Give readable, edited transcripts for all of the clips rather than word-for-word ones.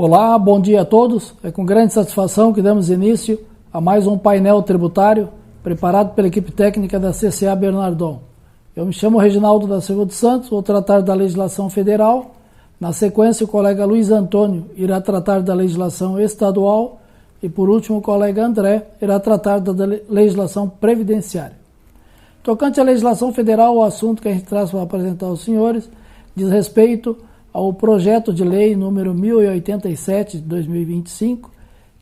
Olá, bom dia a todos. É com grande satisfação que damos início a mais um painel tributário preparado pela equipe técnica da CCA Bernardon. Eu me chamo Reginaldo da Silva dos Santos, vou tratar da legislação federal. Na sequência, o colega Luiz Antônio irá tratar da legislação estadual e, por último, o colega André irá tratar da legislação previdenciária. Tocante à legislação federal, o assunto que a gente traz para apresentar aos senhores diz respeito ao projeto de lei número 1087 de 2025,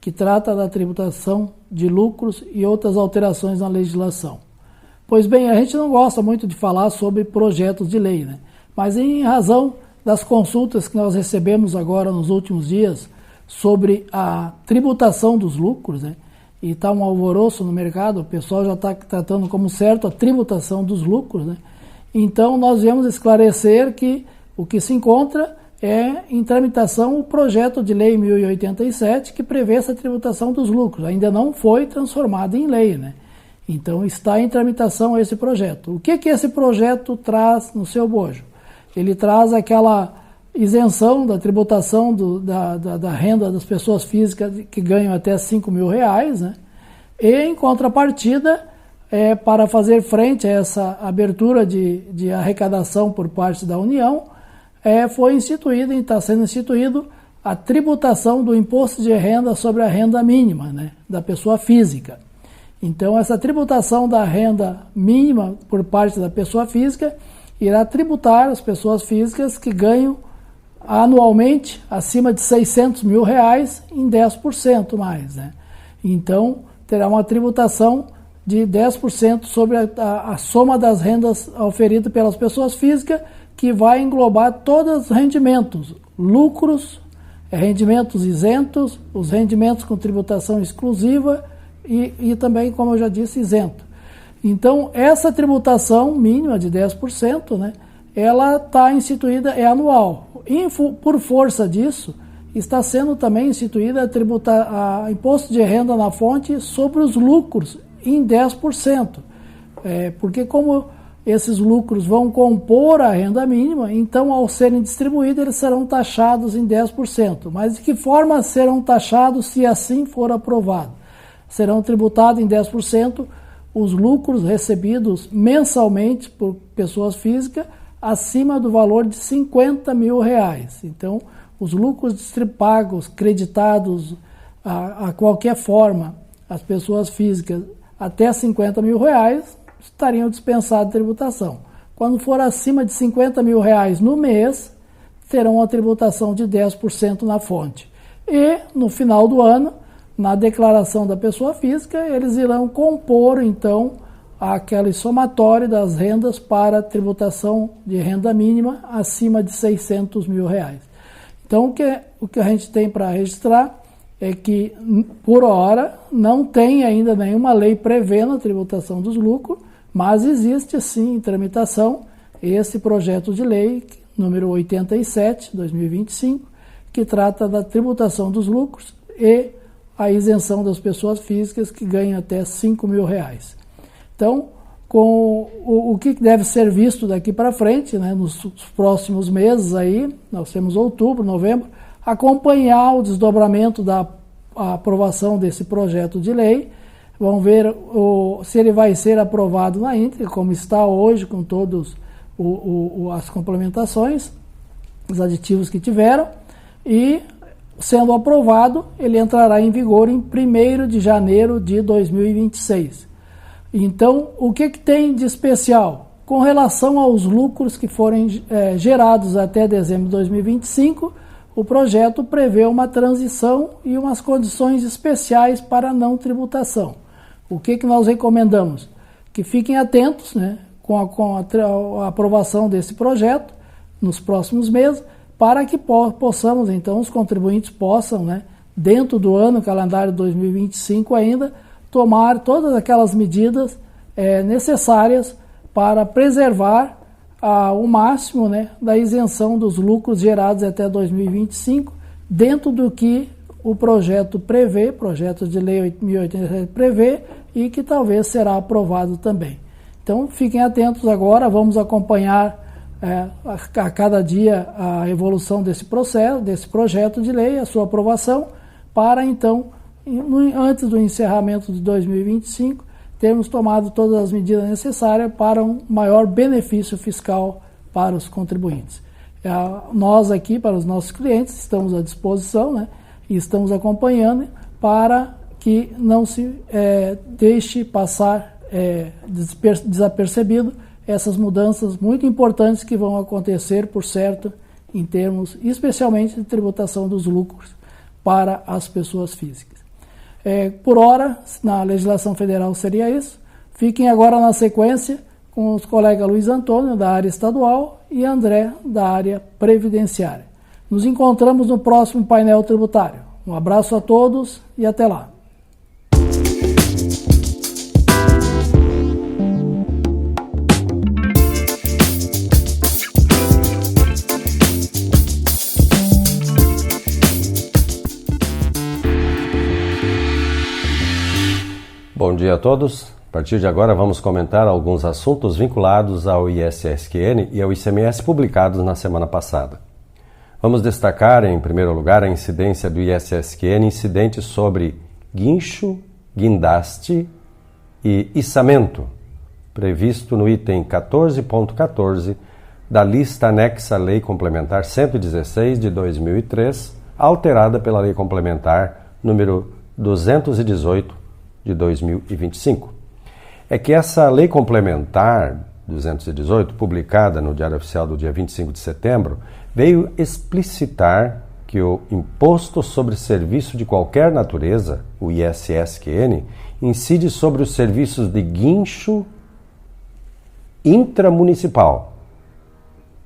que trata da tributação de lucros e outras alterações na legislação. Pois bem, a gente não gosta muito de falar sobre projetos de lei, né? Mas em razão das consultas que nós recebemos agora nos últimos dias sobre a tributação dos lucros, né? E está um alvoroço no mercado, o pessoal já está tratando como certo a tributação dos lucros, né? Então nós viemos esclarecer que o que se encontra é em tramitação o projeto de lei 1087 que prevê essa tributação dos lucros. Ainda não foi transformado em lei, né? Então está em tramitação esse projeto. O que esse projeto traz no seu bojo? Ele traz aquela isenção da tributação da renda das pessoas físicas que ganham até R$5.000, né? E em contrapartida, para fazer frente a essa abertura de arrecadação por parte da União, foi instituído e está sendo instituído a tributação do imposto de renda sobre a renda mínima, né, da pessoa física. Então, essa tributação da renda mínima por parte da pessoa física irá tributar as pessoas físicas que ganham anualmente acima de R$600.000 em 10% mais, né? Então, terá uma tributação de 10% sobre a soma das rendas oferidas pelas pessoas físicas, que vai englobar todos os rendimentos, lucros, rendimentos isentos, os rendimentos com tributação exclusiva e também, como eu já disse, isento. Então, essa tributação mínima de 10%, né, ela está instituída, é anual. Por força disso, está sendo também instituída a imposto de renda na fonte sobre os lucros em 10%. Porque como esses lucros vão compor a renda mínima, então, ao serem distribuídos, eles serão taxados em 10%. Mas de que forma serão taxados se assim for aprovado? Serão tributados em 10% os lucros recebidos mensalmente por pessoas físicas acima do valor de R$50.000. Então, os lucros pagos, creditados a qualquer forma, as pessoas físicas até R$50.000, estariam dispensados de tributação. Quando for acima de R$50.000 no mês, terão uma tributação de 10% na fonte. E, no final do ano, na declaração da pessoa física, eles irão compor, então, aquele somatório das rendas para tributação de renda mínima acima de R$600.000. Então, o que a gente tem para registrar é que, por hora, não tem ainda nenhuma lei prevendo a tributação dos lucros, mas existe, sim, em tramitação, esse projeto de lei, número 87, 2025, que trata da tributação dos lucros e a isenção das pessoas físicas que ganham até R$5.000. Então, com o que deve ser visto daqui para frente, né, nos próximos meses aí, nós temos outubro, novembro, acompanhar o desdobramento da aprovação desse projeto de lei. Vamos ver se ele vai ser aprovado na íntegra, como está hoje, com todas as complementações, os aditivos que tiveram, e, sendo aprovado, ele entrará em vigor em 1º de janeiro de 2026. Então, o que tem de especial? Com relação aos lucros que forem gerados até dezembro de 2025, o projeto prevê uma transição e umas condições especiais para a não tributação. O que nós recomendamos? Que fiquem atentos, né, com a aprovação desse projeto nos próximos meses, para que possamos, então, os contribuintes possam, né, dentro do ano calendário 2025 ainda, tomar todas aquelas medidas necessárias para preservar o máximo, né, da isenção dos lucros gerados até 2025, dentro do que o projeto prevê, projeto de lei 1087 prevê, e que talvez será aprovado também. Então, fiquem atentos agora, vamos acompanhar a cada dia a evolução desse processo, desse projeto de lei, a sua aprovação, para então, antes do encerramento de 2025, termos tomado todas as medidas necessárias para um maior benefício fiscal para os contribuintes. Nós aqui, para os nossos clientes, estamos à disposição, né, e estamos acompanhando para que não se deixe passar desapercebido essas mudanças muito importantes que vão acontecer, por certo, em termos especialmente de tributação dos lucros para as pessoas físicas. Por hora, na legislação federal seria isso. Fiquem agora na sequência com os colegas Luiz Antônio, da área estadual, e André, da área previdenciária. Nos encontramos no próximo painel tributário. Um abraço a todos e até lá. Bom dia a todos. A partir de agora vamos comentar alguns assuntos vinculados ao ISSQN e ao ICMS publicados na semana passada. Vamos destacar, em primeiro lugar, a incidência do ISSQN incidente sobre guincho, guindaste e içamento, previsto no item 14.14 da lista anexa à Lei Complementar 116 de 2003, alterada pela Lei Complementar número 218 de 2025. É que essa Lei Complementar 218, publicada no Diário Oficial do dia 25 de setembro, veio explicitar que o Imposto sobre Serviço de Qualquer Natureza, o ISSQN, incide sobre os serviços de guincho intramunicipal,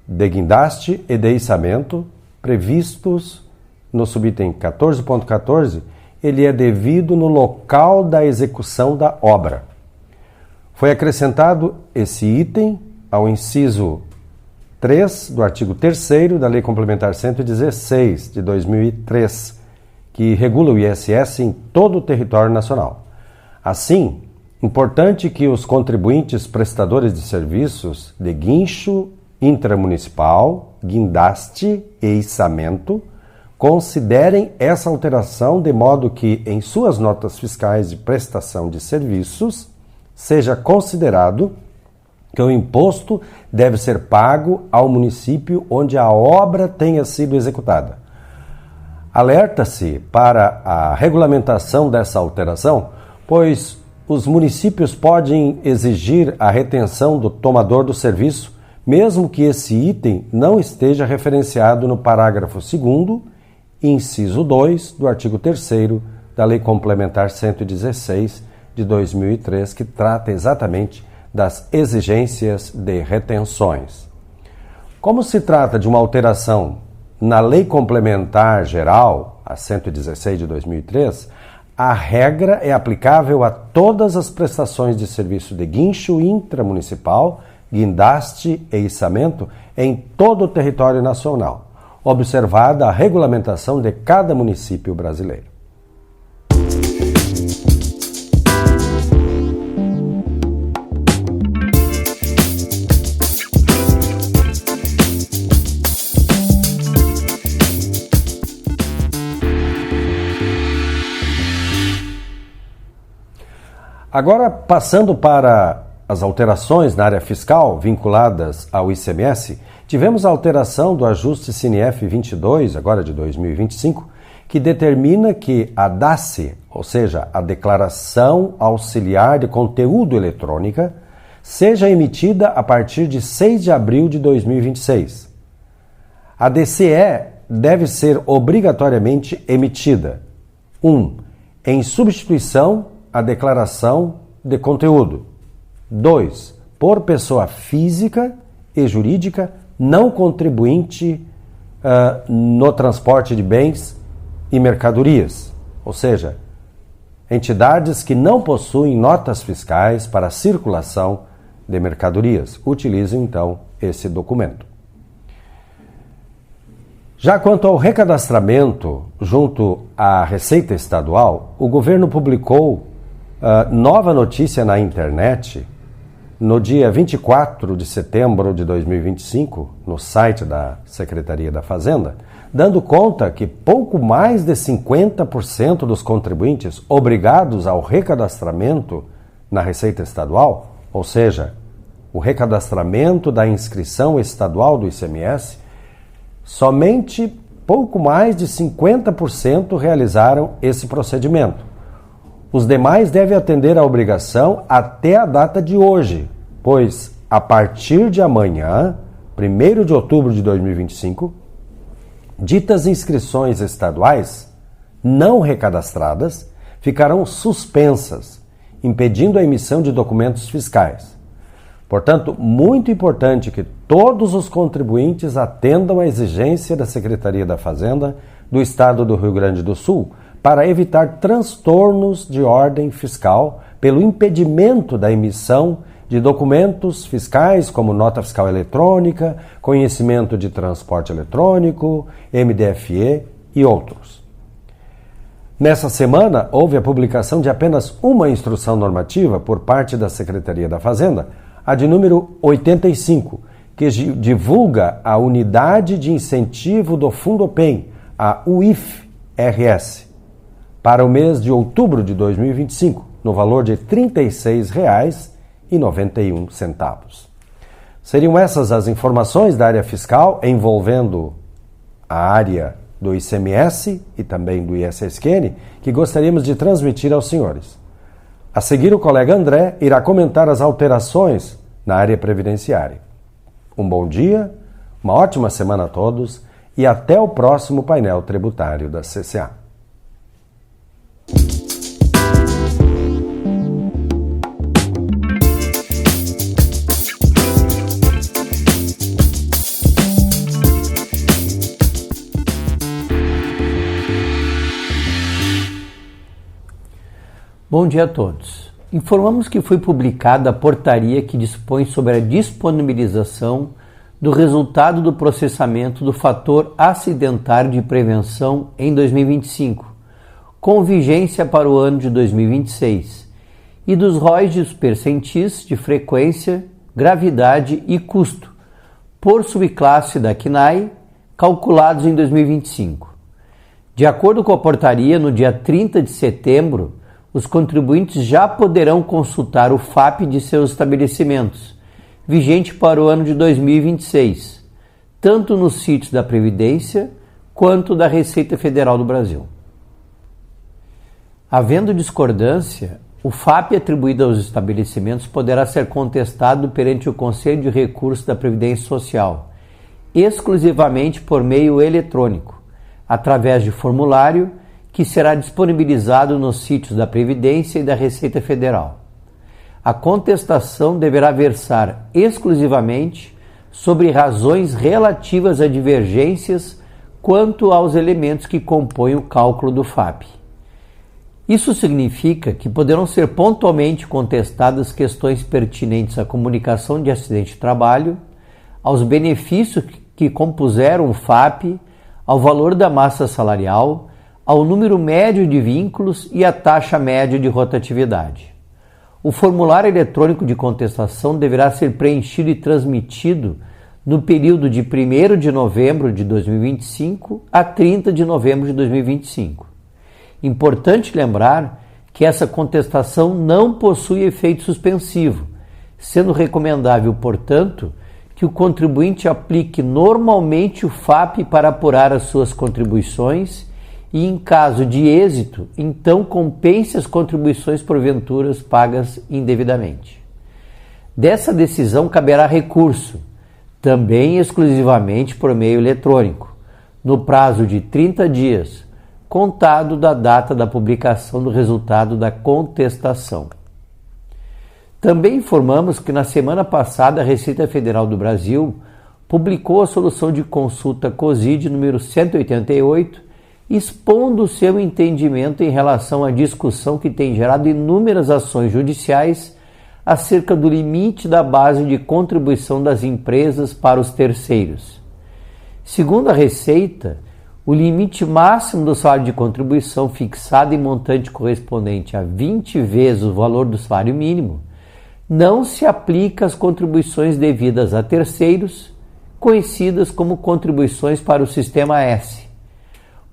de guindaste e de içamento, previstos no subitem 14.14, ele é devido no local da execução da obra. Foi acrescentado esse item ao inciso 3 do artigo 3º da Lei Complementar 116 de 2003, que regula o ISS em todo o território nacional. Assim, importante que os contribuintes prestadores de serviços de guincho intramunicipal, guindaste e içamento considerem essa alteração de modo que, em suas notas fiscais de prestação de serviços, seja considerado que o imposto deve ser pago ao município onde a obra tenha sido executada. Alerta-se para a regulamentação dessa alteração, pois os municípios podem exigir a retenção do tomador do serviço, mesmo que esse item não esteja referenciado no parágrafo 2º, inciso 2 do artigo 3º da Lei Complementar 116 de 2003, que trata exatamente das exigências de retenções. Como se trata de uma alteração na Lei Complementar Geral, a 116 de 2003, a regra é aplicável a todas as prestações de serviço de guincho intramunicipal, guindaste e içamento em todo o território nacional, observada a regulamentação de cada município brasileiro. Agora, passando para as alterações na área fiscal vinculadas ao ICMS, tivemos a alteração do ajuste CINEF 22, agora de 2025, que determina que a DACE, ou seja, a Declaração Auxiliar de Conteúdo Eletrônica, seja emitida a partir de 6 de abril de 2026. A DCE deve ser obrigatoriamente emitida: 1. Em substituição à declaração de conteúdo. 2. Por pessoa física e jurídica não contribuinte no transporte de bens e mercadorias, ou seja, entidades que não possuem notas fiscais para a circulação de mercadorias. Utilizem, então, esse documento. Já quanto ao recadastramento junto à Receita Estadual, o governo publicou nova notícia na internet, no dia 24 de setembro de 2025, no site da Secretaria da Fazenda, dando conta que pouco mais de 50% dos contribuintes obrigados ao recadastramento na Receita Estadual, ou seja, o recadastramento da inscrição estadual do ICMS, somente pouco mais de 50% realizaram esse procedimento. Os demais devem atender à obrigação até a data de hoje, pois a partir de amanhã, 1º de outubro de 2025, ditas inscrições estaduais não recadastradas ficarão suspensas, impedindo a emissão de documentos fiscais. Portanto, muito importante que todos os contribuintes atendam à exigência da Secretaria da Fazenda do Estado do Rio Grande do Sul para evitar transtornos de ordem fiscal pelo impedimento da emissão de documentos fiscais como nota fiscal eletrônica, conhecimento de transporte eletrônico, MDFE e outros. Nessa semana, houve a publicação de apenas uma instrução normativa por parte da Secretaria da Fazenda, a de número 85, que divulga a Unidade de Incentivo do Fundopem, a UIF-RS, para o mês de outubro de 2025, no valor de R$ 36,91. Seriam essas as informações da área fiscal envolvendo a área do ICMS e também do ISSQN que gostaríamos de transmitir aos senhores. A seguir, o colega André irá comentar as alterações na área previdenciária. Um bom dia, uma ótima semana a todos e até o próximo painel tributário da CCA. Bom dia a todos. Informamos que foi publicada a portaria que dispõe sobre a disponibilização do resultado do processamento do fator acidentário de prevenção em 2025, com vigência para o ano de 2026, e dos ROIs percentis de frequência, gravidade e custo, por subclasse da CNAE, calculados em 2025. De acordo com a portaria, no dia 30 de setembro, os contribuintes já poderão consultar o FAP de seus estabelecimentos, vigente para o ano de 2026, tanto nos sítios da Previdência quanto da Receita Federal do Brasil. Havendo discordância, o FAP atribuído aos estabelecimentos poderá ser contestado perante o Conselho de Recursos da Previdência Social, exclusivamente por meio eletrônico, através de formulário que será disponibilizado nos sítios da Previdência e da Receita Federal. A contestação deverá versar exclusivamente sobre razões relativas a divergências quanto aos elementos que compõem o cálculo do FAP. Isso significa que poderão ser pontualmente contestadas questões pertinentes à comunicação de acidente de trabalho, aos benefícios que compuseram o FAP, ao valor da massa salarial, ao número médio de vínculos e à taxa média de rotatividade. O formulário eletrônico de contestação deverá ser preenchido e transmitido no período de 1º de novembro de 2025 a 30 de novembro de 2025. Importante lembrar que essa contestação não possui efeito suspensivo, sendo recomendável, portanto, que o contribuinte aplique normalmente o FAP para apurar as suas contribuições e, em caso de êxito, então compense as contribuições porventura pagas indevidamente. Dessa decisão caberá recurso, também exclusivamente por meio eletrônico, no prazo de 30 dias, contado da data da publicação do resultado da contestação. Também informamos que na semana passada a Receita Federal do Brasil publicou a solução de consulta COSID número 188, expondo seu entendimento em relação à discussão que tem gerado inúmeras ações judiciais acerca do limite da base de contribuição das empresas para os terceiros. Segundo a Receita, o limite máximo do salário de contribuição fixado em montante correspondente a 20 vezes o valor do salário mínimo não se aplica às contribuições devidas a terceiros, conhecidas como contribuições para o Sistema S,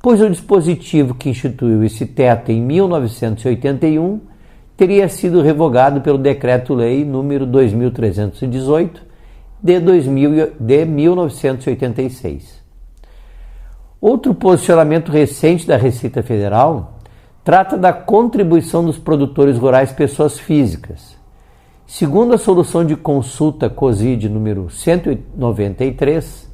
pois o dispositivo que instituiu esse teto em 1981 teria sido revogado pelo Decreto-Lei número 2318 de 1986. Outro posicionamento recente da Receita Federal trata da contribuição dos produtores rurais pessoas físicas. Segundo a solução de consulta COSID número 193,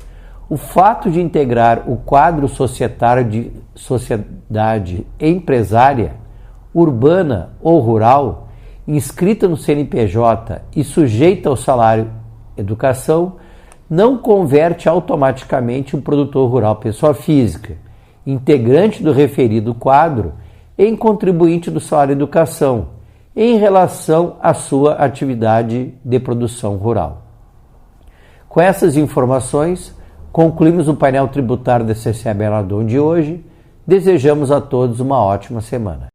o fato de integrar o quadro societário de sociedade empresária, urbana ou rural, inscrita no CNPJ e sujeita ao salário educação, não converte automaticamente um produtor rural pessoa física, integrante do referido quadro, em contribuinte do salário educação, em relação à sua atividade de produção rural. Com essas informações, concluímos o painel tributário da CCA Bernardon de hoje. Desejamos a todos uma ótima semana.